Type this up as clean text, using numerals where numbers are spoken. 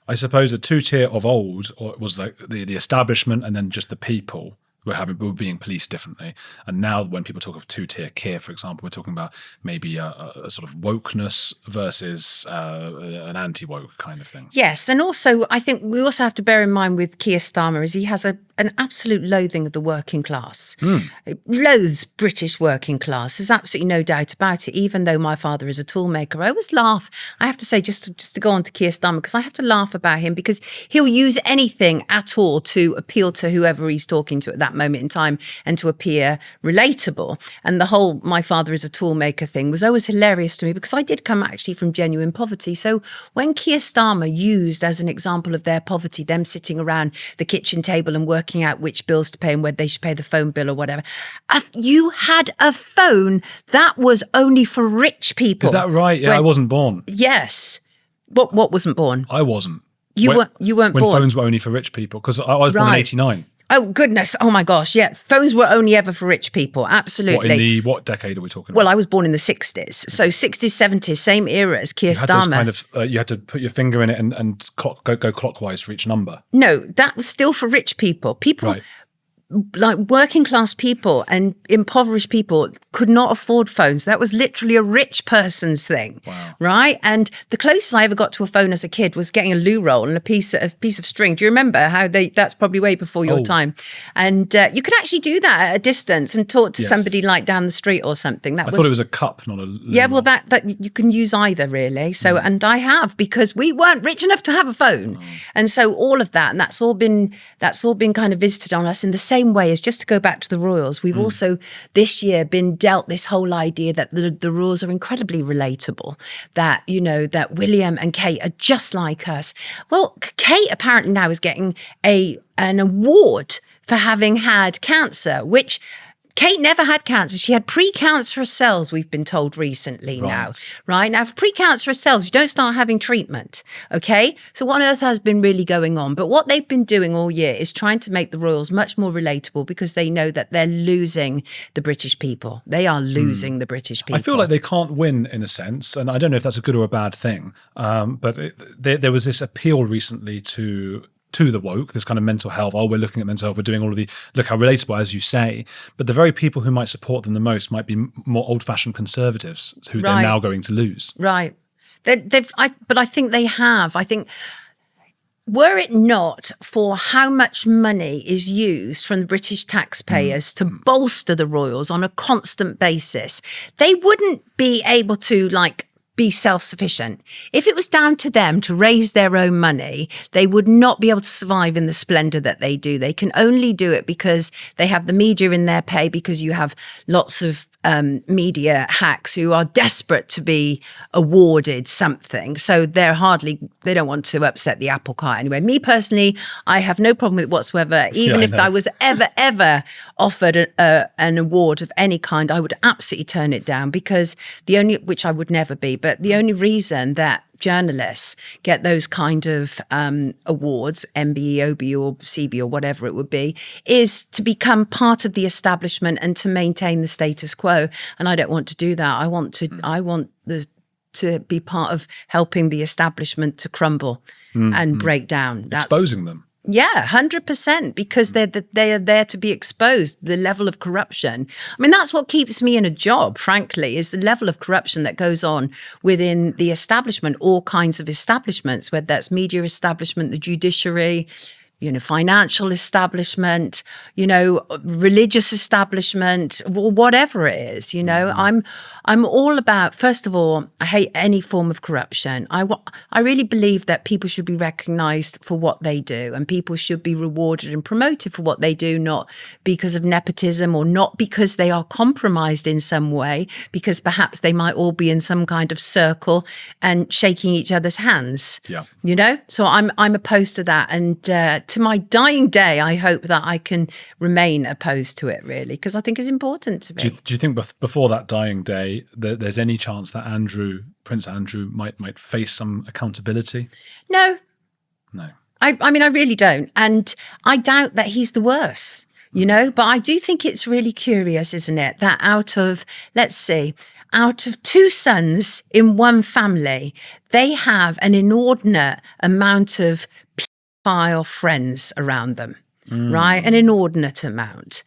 I suppose a two-tier of old was like the establishment and then just the people were being policed differently. And now when people talk of two-tier Keir, for example, we're talking about maybe a sort of wokeness versus an anti-woke kind of thing. Yes, and also I think we also have to bear in mind with Keir Starmer is he has an absolute loathing of the working class. Loathes British working class. There's absolutely no doubt about it. Even though my father is a toolmaker, I always laugh. I have to say, just to go on to Keir Starmer, because I have to laugh about him because he'll use anything at all to appeal to whoever he's talking to at that moment in time and to appear relatable. And the whole "my father is a toolmaker" thing was always hilarious to me because I did come actually from genuine poverty. So when Keir Starmer used as an example of their poverty, them sitting around the kitchen table and working out which bills to pay and whether they should pay the phone bill or whatever, you had a phone that was only for rich people. Is that right? Yeah, I wasn't born. Yes. What wasn't born? I wasn't. You weren't born. When phones were only for rich people, because I was born in 89. Oh, goodness. Oh, my gosh. Yeah. Phones were only ever for rich people. Absolutely. What decade are we talking about? Well, I was born in the 60s. So 60s, 70s, same era as Keir Starmer. You had to put your finger in it and go clockwise for each number. No, that was still for rich people. Right. Like working class people and impoverished people could not afford phones. That was literally a rich person's thing. Wow. Right? And the closest I ever got to a phone as a kid was getting a loo roll and a piece of string. Do you remember how that's probably way before your time? And you could actually do that at a distance and talk to somebody like down the street or something. I thought it was a cup, not a loo Yeah, well, roll. that you can use either really. So, and I have, because we weren't rich enough to have a phone. And so all of that, and that's all been kind of visited on us in the same way as, just to go back to the royals, we've also this year been dealt this whole idea that the royals are incredibly relatable, that, you know, that William and Kate are just like us. Well, Kate apparently now is getting an award for having had cancer, which Kate never had cancer. She had precancerous cells, we've been told recently now. Right? Now, for precancerous cells, you don't start having treatment, okay? So what on earth has been really going on? But what they've been doing all year is trying to make the royals much more relatable because they know that they're losing the British people. They are losing the British people. I feel like they can't win in a sense, and I don't know if that's a good or a bad thing, but there was this appeal recently to the woke, this kind of mental health. Oh, we're looking at mental health. We're doing all of look how relatable, as you say. But the very people who might support them the most might be more old-fashioned conservatives who they're now going to lose. Right. But I think they have. I think, were it not for how much money is used from the British taxpayers to bolster the royals on a constant basis, they wouldn't be able to be self-sufficient. If it was down to them to raise their own money, they would not be able to survive in the splendour that they do. They can only do it because they have the media in their pay, because you have lots of media hacks who are desperate to be awarded something. So they don't want to upset the apple cart anyway. Me personally, I have no problem with it whatsoever. Even if I was ever offered an award of any kind, I would absolutely turn it down, because which I would never be, but the only reason that journalists get those kind of awards, MBE, OBE or CB or whatever it would be, is to become part of the establishment and to maintain the status quo. And I don't want to do that. I want to be part of helping the establishment to crumble and break down. Exposing them. Yeah, 100%, because they are there to be exposed. The level of corruption. I mean, that's what keeps me in a job, frankly, is the level of corruption that goes on within the establishment, all kinds of establishments, whether that's media establishment, the judiciary, financial establishment, religious establishment, whatever it is, I'm all about, first of all, I hate any form of corruption. I really believe that people should be recognised for what they do, and people should be rewarded and promoted for what they do, not because of nepotism or not because they are compromised in some way, because perhaps they might all be in some kind of circle and shaking each other's hands. Yeah. So I'm opposed to that, and to my dying day, I hope that I can remain opposed to it, really, because I think it's important to be. Do you think before that dying day, there's any chance that Prince Andrew might face some accountability? No. I mean, I really don't. And I doubt that he's the worst, but I do think it's really curious, isn't it? That out of, let's see, out of 2 sons in one family, they have an inordinate amount of pedophile friends around them, right? An inordinate amount.